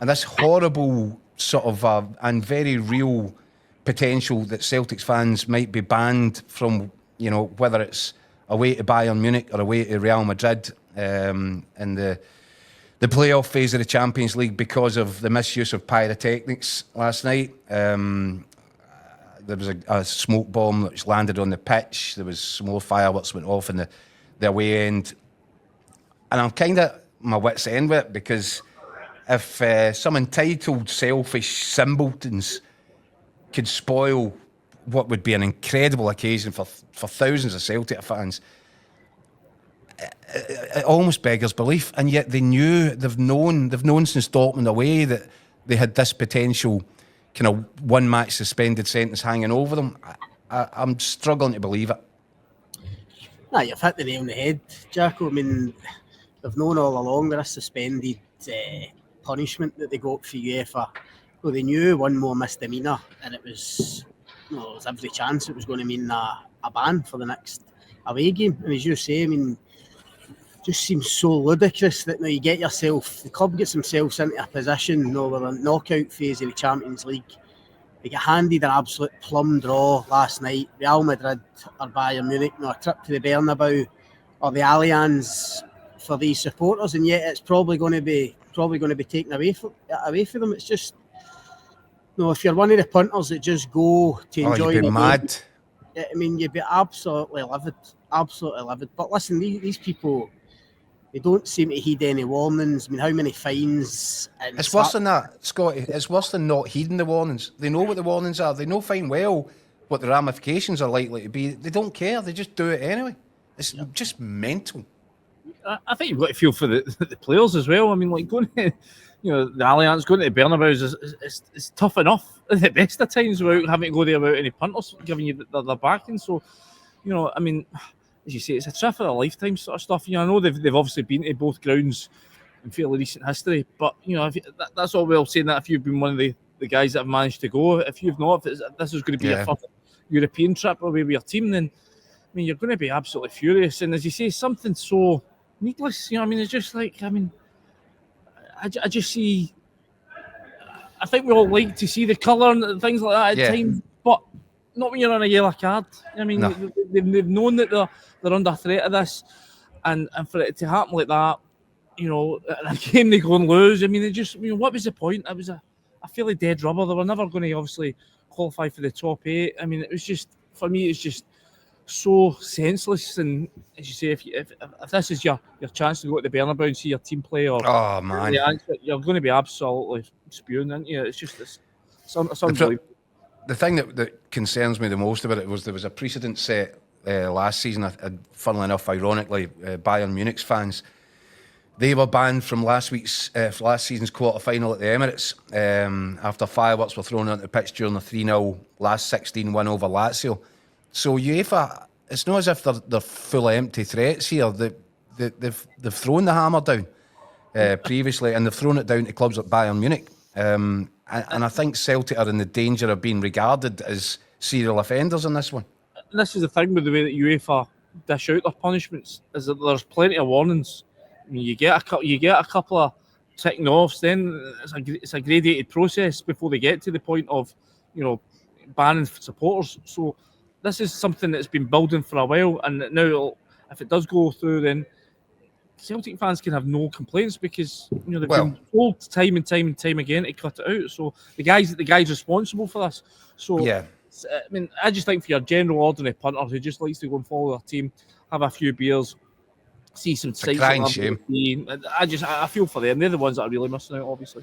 and this horrible sort of and very real potential that Celtics fans might be banned from, whether it's away to Bayern Munich or away to Real Madrid in the playoff phase of the Champions League because of the misuse of pyrotechnics last night. There was a smoke bomb which landed on the pitch. There was some more fireworks went off in the away end. And I'm kind of my wit's end with it, because if some entitled, selfish simpletons could spoil what would be an incredible occasion for thousands of Celtic fans, it almost beggars belief. And yet they've known since Dortmund away that they had this potential kind of one match suspended sentence hanging over them. I'm struggling to believe it. Nah, you've hit the nail on the head, Jacko. I mean, they've known all along that a suspended punishment that they got for UEFA. Well, they knew one more misdemeanor, and it was, there was every chance it was going to mean a ban for the next away game. And as you say, I mean, it just seems so ludicrous that now the club gets themselves into a position, with a knockout phase of the Champions League. They get handed an absolute plum draw last night. Real Madrid or Bayern Munich, a trip to the Bernabeu or the Allianz for these supporters, and yet it's probably going to be taken away from them. It's just, if you're one of the punters that just go to enjoy you'd be the mad. game, I mean, you'd be absolutely livid. But listen, these people, they don't seem to heed any warnings. I mean, how many fines? It's worse than that, Scotty. It's worse than not heeding the warnings. They know what the warnings are. They know fine well what the ramifications are likely to be. They don't care. They just do it anyway. It's just mental. I think you've got to feel for the players as well. I mean, like going to, the Allianz, going to the Bernabeu is tough enough at the best of times without having to go there without any punters giving you the backing. So, I mean, as you say, it's a trip of a lifetime sort of stuff. I know they've obviously been to both grounds in fairly recent history, but that's all well saying that if you've been one of the guys that have managed to go. If you've not, if this is going to be your first European trip away with your team, then I mean you're going to be absolutely furious. And as you say, something so needless. I mean, it's just like, I mean, I just see. I think we all like to see the colour and things like that at times, but not when you're on a yellow card. I mean, they've known that they're under threat of this, and for it to happen like that, in a game they go and lose. I mean, what was the point? It was a fairly dead rubber. They were never going to obviously qualify for the top 8. I mean, it was just, for me, it's just so senseless. And as you say, if this is your chance to go to the Bernabeu and see your team play, or you're going to be absolutely spewing, aren't you? It's just it's unbelievable. The thing that concerns me the most about it was there was a precedent set last season. Funnily enough, ironically, Bayern Munich's fans, they were banned from last season's quarter-final at the Emirates after fireworks were thrown onto the pitch during the 3-0 last 16 win over Lazio. So UEFA, it's not as if they're full of empty threats here. They've thrown the hammer down previously, and they've thrown it down to clubs like Bayern Munich. And I think Celtic are in the danger of being regarded as serial offenders in this one. And this is the thing with the way that UEFA dish out their punishments, is that there's plenty of warnings. I mean, you get a couple of ticking offs, then it's a gradated process before they get to the point of, banning supporters. So this is something that's been building for a while, and now if it does go through, then Celtic fans can have no complaints, because they've been told time and time again to cut it out. So the guy's responsible for this. So I mean, I just think for your general ordinary punter who just likes to go and follow their team, have a few beers, see some sights. Crying shame. I feel for them. They're the ones that are really missing out, obviously.